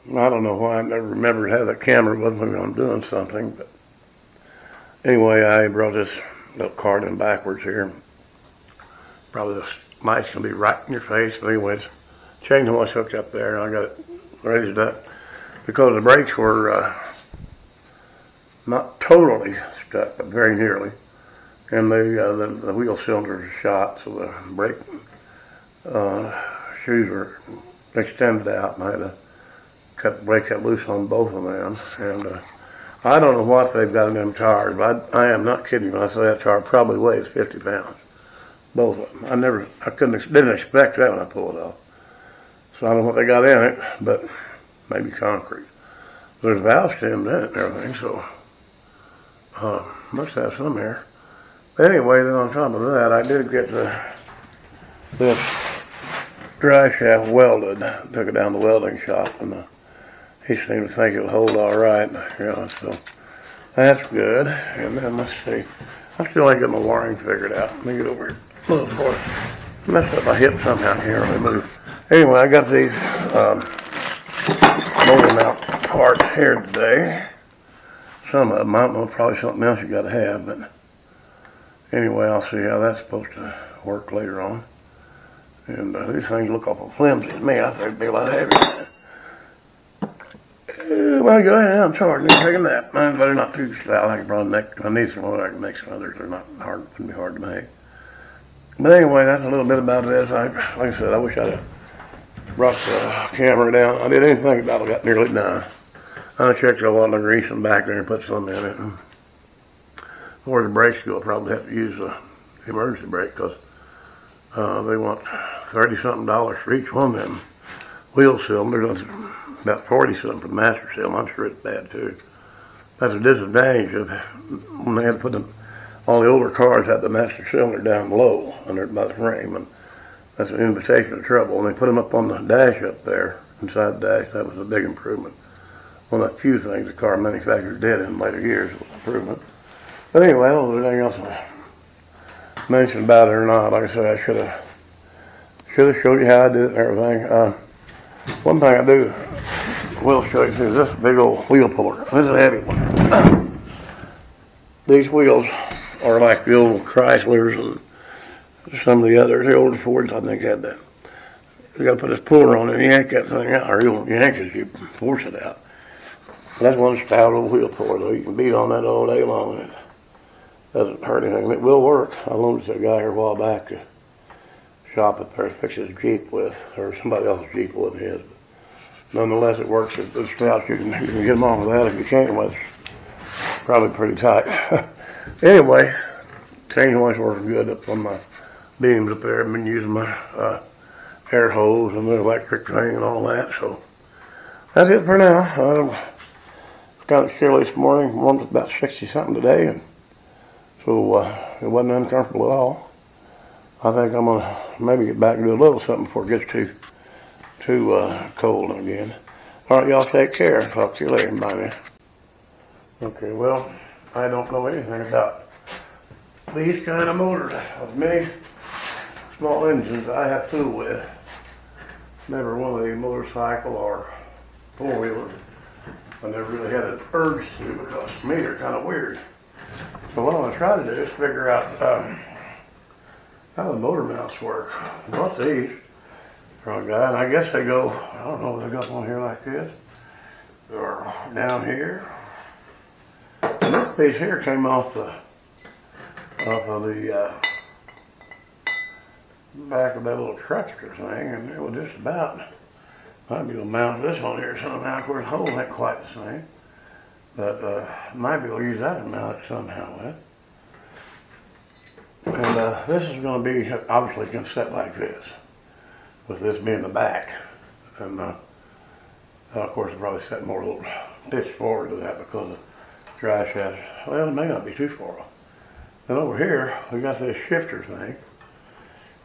I don't know why I never remembered to have that camera with me when I'm doing something, but anyway, I brought this little card in backwards here. Probably this light's gonna be right in your face, but anyways, chain horse hooked up there, and I got it raised up because the brakes were not totally stuck, but very nearly, and the wheel cylinders are shot, so the brake shoes were extended out, and I had to cut the brake cut loose on both of them. And I don't know what they've got in them tires, but I am not kidding when I say that tire probably weighs 50 pounds. Both of them. Didn't expect that when I pulled it off. So I don't know what they got in it, but maybe concrete. There's valve stems in it and everything, so must have some here. But anyway, then on top of that, I did get this drive shaft welded. Took it down to the welding shop, and he seemed to think it would hold all right. So that's good. And then let's see. I still ain't got my wiring figured out. Let me get over here. Move for it. Messed up my hip somehow here. Let me move. Anyway, I got these motor mount parts here today. Some of them, I don't know, probably something else you got to have, but anyway, I'll see how that's supposed to work later on. And these things look awful flimsy to me. I think it'd be a lot heavier. Well, go ahead. I'm charging. Take a nap. Mine's better not too stout. I can probably make. I need some more. I can make some others. They're not hard. Wouldn't be hard to make. But anyway, that's a little bit about this. Like I said, I wish I'd have brought the camera down. I didn't even think about it. I got nearly done. I checked a lot of grease and back there and put some in it. And where the brakes go, I'll probably have to use the emergency brake because they want $30-something for each one of them wheel cylinders. That's about 40-something for the master cylinder. I'm sure it's bad too. That's a disadvantage of when they had to put them. All the older cars had the master cylinder down below under by the frame, and that's an invitation to trouble. When they put them up on the dash up there, inside the dash, that was a big improvement. One of the few things the car manufacturers did in later years was improvement. But anyway, I don't know if there's anything else I mentioned about it or not. Like I said, I should have showed you how I did it and everything. One thing I will show you is this big old wheel puller. This is a heavy one. These wheels are like the old Chryslers and some of the others. The older Fords, I think, had that. You got to put this puller on it and yank that thing out, or you'll yank it as you force it out. That's one stout old wheel puller, though. You can beat on that all day long, and it doesn't hurt anything. It will work. I loaned it to a guy here a while back to shop up there to fix his Jeep with, or somebody else's Jeep with his. But nonetheless, it works. The stouts, you can get them on with that. If you can't, well, it's probably pretty tight. Anyway, chain hoist working good up on my beams up there. I've been using my air hose and the electric thing and all that. So that's it for now. It's kind of chilly this morning. Warmed up about 60-something today, and so it wasn't uncomfortable at all. I think I'm gonna maybe get back and do a little something before it gets too cold again. All right, y'all take care. Talk to you later. Bye now. Okay, well, I don't know anything about these kind of motors. As many small engines I have fooled with. Never one of the motorcycle or four-wheelers. I never really had an urge to because to me they're kind of weird. So what I'm going to try to do is figure out how the motor mounts work. What's these for a guy? And I guess they go, I don't know, they got one here like this. Or down here. And this piece here came off of the back of that little truckster thing, and it was just about, might be able to mount this on here somehow. Of course, the hole ain't quite the same, but might be able to use that to mount it somehow with. And this is going to be obviously going to set like this, with this being the back. And of course, I'll probably set more a little pitch forward to that because the drive shaft, well, it may not be too far off. Then over here, we got this shifter thing,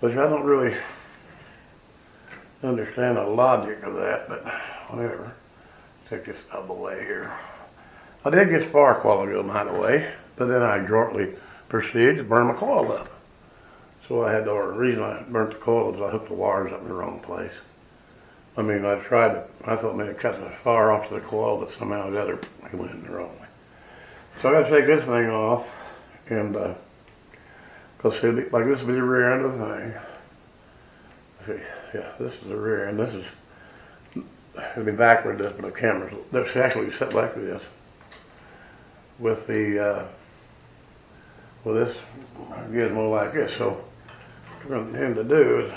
which I don't really understand the logic of that, but whatever. Take this out of the way here. I did get spark while ago, by the way, but then I shortly proceeded to burn my coil up. So I had to, or the reason I burnt the coil is I hooked the wires up in the wrong place. I mean, I thought maybe cut the far off to the coil, but somehow the other went in the wrong way. So I got to take this thing off, and cause see, like this will be the rear end of the thing. See, yeah, this is the rear end. This is, it'll be backward this, but the camera's, they're actually set like this. With the, with this gizmo like this. So what we're going to tend to do is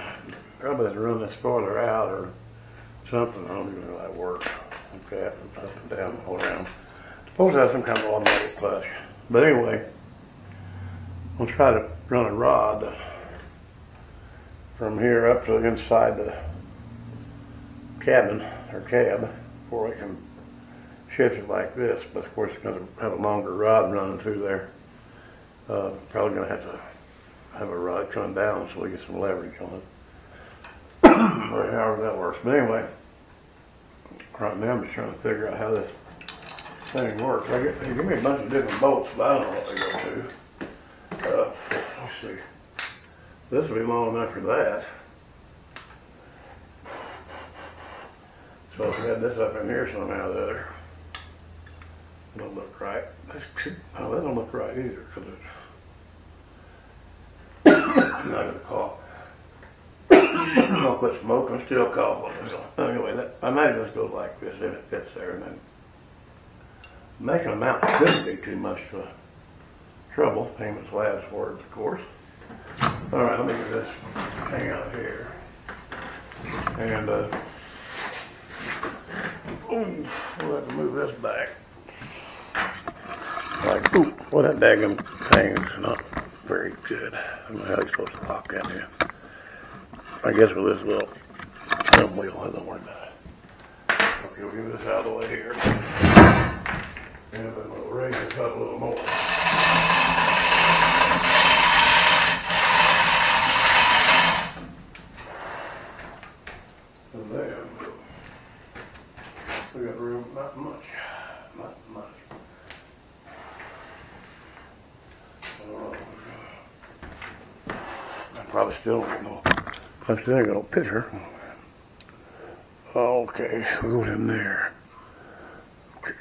probably have to run this spoiler out or something. I don't even know how that works. Okay, up and down, all around. Suppose it has some kind of automatic clutch. But anyway, I'll try to run a rod from here up to the inside the cabin or cab before I can shift it like this. But of course, it's going to have a longer rod running through there. Probably going to have a rod come down so we get some leverage on it. Or however that works. But anyway, right now I'm just trying to figure out how this thing works. They give me a bunch of different bolts, but I don't know what they go to. Let's see. This will be long enough for that. So if I had this up in here somehow or the other, it don't look right. Oh, that don't look right either, because I'm not going to cough. I'm going to quit smoking, still coughing. Anyway, I might just go like this if it fits there, and then making a mount shouldn't be too much trouble. Payment slabs for it, of course. All right, let me get this hang out here. And we'll have to move this back. Like, ooh, well, that daggum thing is not very good. I don't know how you're supposed to lock that in. I guess with this little wheel, don't worry about it. Okay, we'll get this out of the way here. And then we'll raise this up a little more. And then we got room, not much. I probably still don't get no. I still ain't got no picture. Okay, we'll go in there. Okay.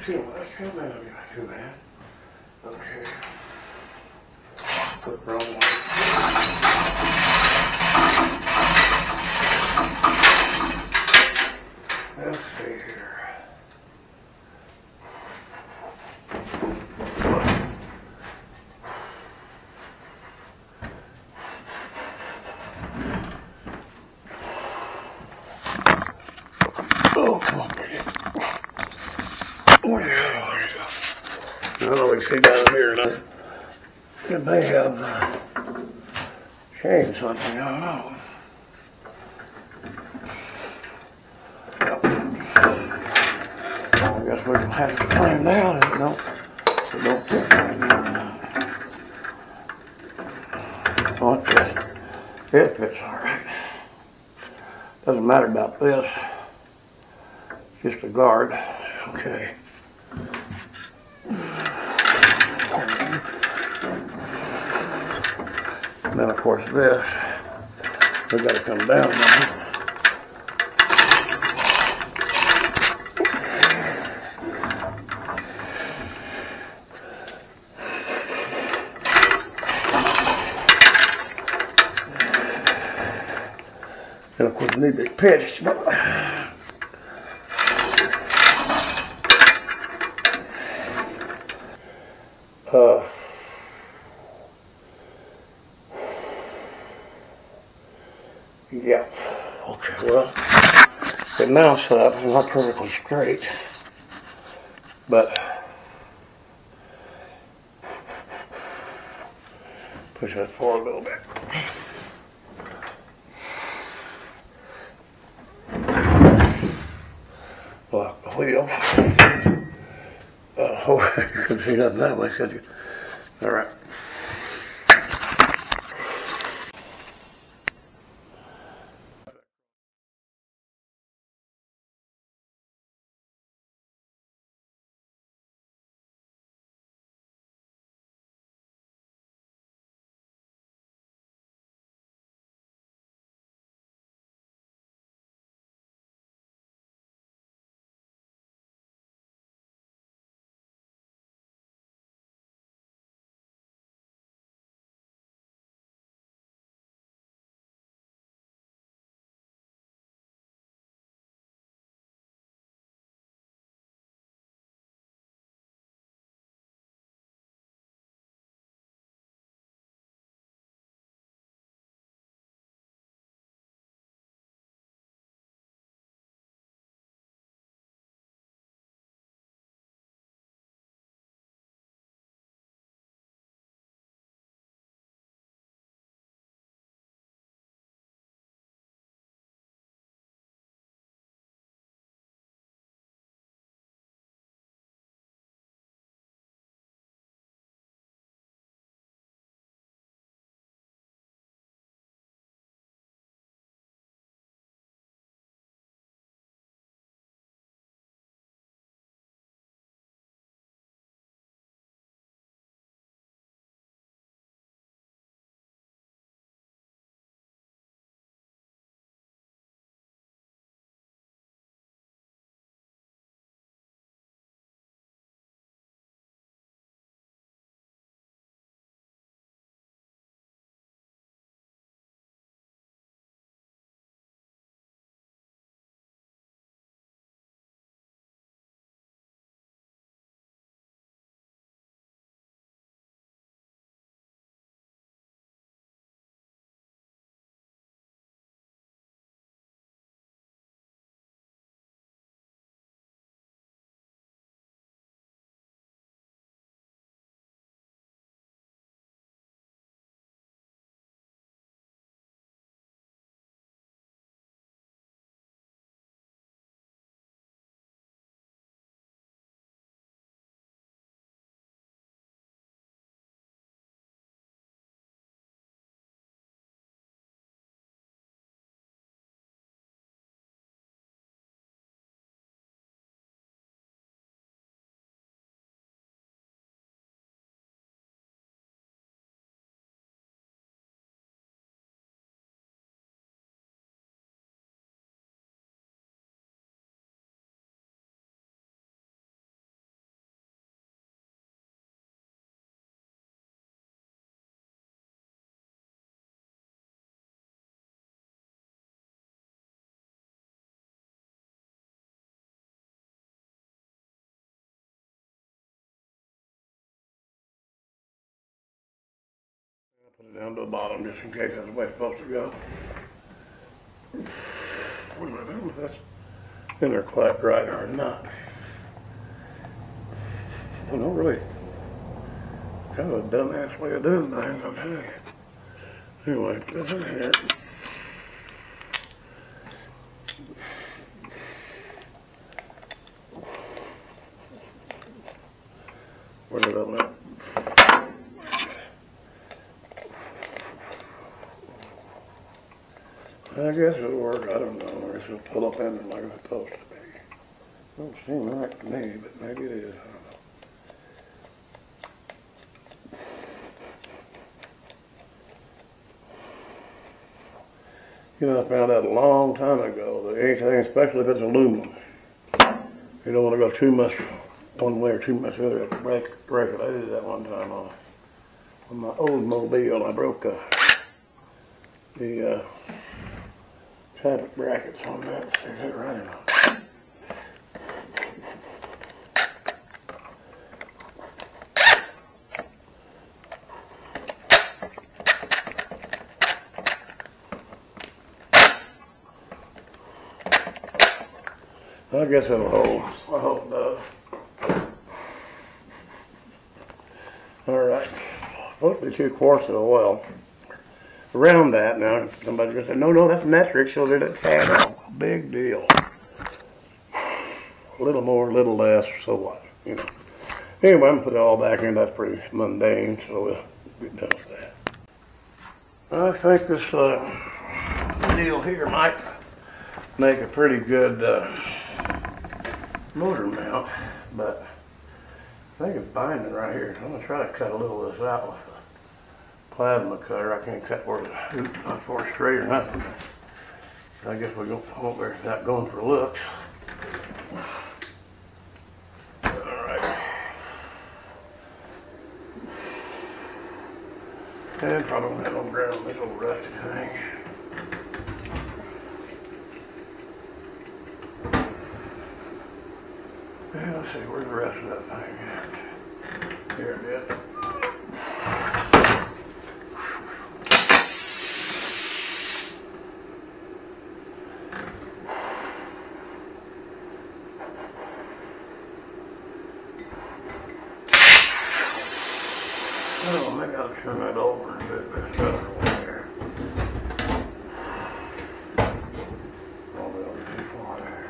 That's not too bad. Okay. Put the wrong one. Let's see here. Oh, come on, baby. Oh, yeah. I don't know if you see down here or not. It may have changed something, I don't know. Well, I guess we're going to have to climb down if it don't fit right now. Oh, it fits all right. Doesn't matter about this. Just a guard. Okay. And then, of course, this, we've got to come down now. And, of course, it needs to be pitched, but yeah. Okay, well. it mounts up. It's not perfectly straight, but push that forward a little bit. Lock the wheel. Oh, you couldn't see nothing that way, could you? All right. Put it down to the bottom just in case that's the way it's supposed to go. I don't know if that's in there quite right or not. I don't know, really. Kind of a dumbass way of doing things, I'll tell you. Anyway, this is here. Where did I let? I guess it'll work. I don't know. I guess it'll pull up in there like it's supposed to be. Don't seem right to me, but maybe it is. I don't know. You know, I found out a long time ago that anything, especially if it's aluminum, you don't want to go too much one way or too much the other. You have to break it. I did that one time on my old mobile. I broke the traffic brackets on that. Is that right or not? I guess it'll hold. I hope it does. Alright. Supposed to be 2 quarts of oil. Around that now, somebody's going to say, no, that's metric, so let it tag off. Big deal. A little more, a little less, so what, you know. Anyway, I'm going to put it all back in. That's pretty mundane, so we'll get done with that. I think this deal here might make a pretty good motor mount, but I think it's binding right here. So I'm going to try to cut a little of this out with a plasma cutter. I can't cut where the hoop's not for straight or nothing. So I guess we won't be not going for looks. Alright. And probably won't have no ground on this old rusty thing. Yeah, let's see, where's the rest of that thing at? Here it is. Oh, maybe I'll turn that over and do this other one there. Oh, that'll be too far there.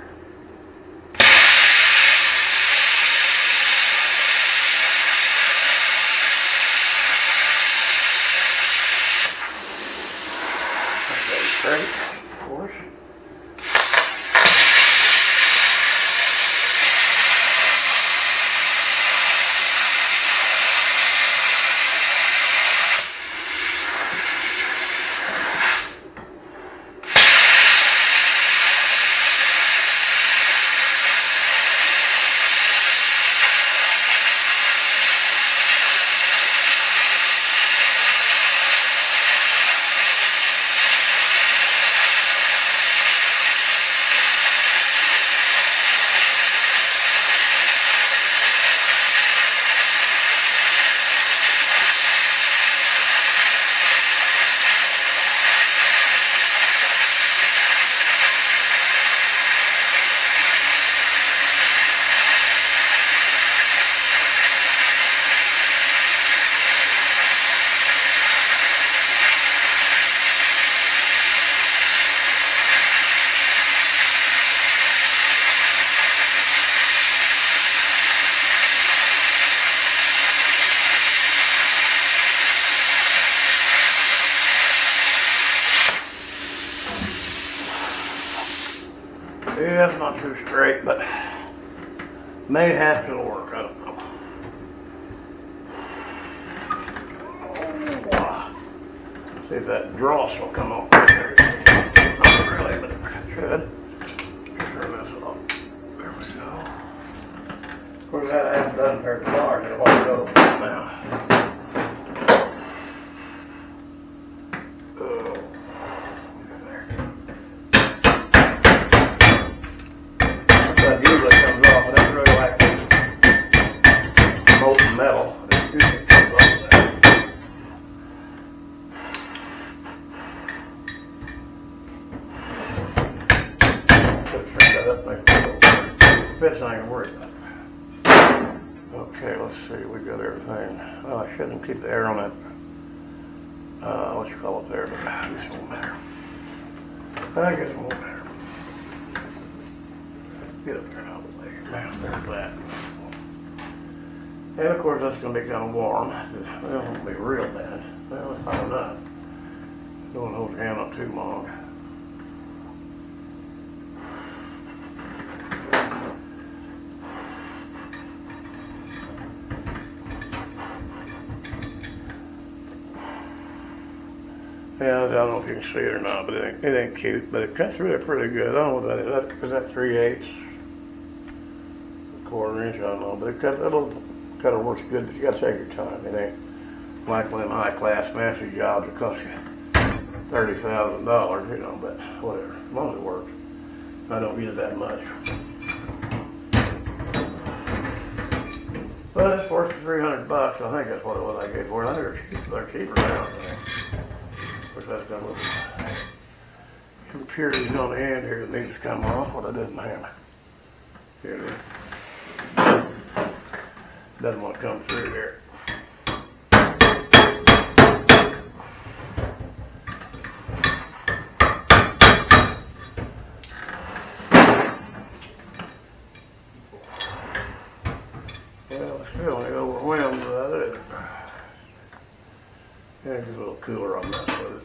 Okay, straight, of course. Yeah, that's not too straight, but may have to work. I don't know. Oh, see if that dross will come off there. Not really, but it should. Turn this off. There we go. Of course, that I haven't done very far. It'll all go now. That usually comes off, but that's really like molten metal. It usually comes off of that. Could turn that up, make it a little fits, I ain't worried about it. Okay, let's see, we got everything. Well, I shouldn't keep the air on that, what you call it there, but I guess it won't matter. I guess it won't matter. Get up there and out of the way. Now, there's that. And of course, that's going to be kind of warm. Well, it won't be real bad. Well, it's hot enough. Don't hold your hand up too long. Yeah, I don't know if you can see it or not, but it ain't cute. But it cuts through it pretty good. I don't know what that is. Is that 3/8? Quarter inch, I don't know. But it little cutter works good, but you got to take your time. It ain't like one of them high-class fancy jobs that cost you $30,000, you know, but whatever. As long as it works. I don't use it that much. But it's worth $300. I think that's what it was I gave for it. I think they're cheaper now. Of course, that's got a little impurities on the end here that needs to come off. Well, I didn't have. Here it is. Doesn't want to come through there. Well, still ain't overwhelmed by it. Yeah, just a little cooler on that with it.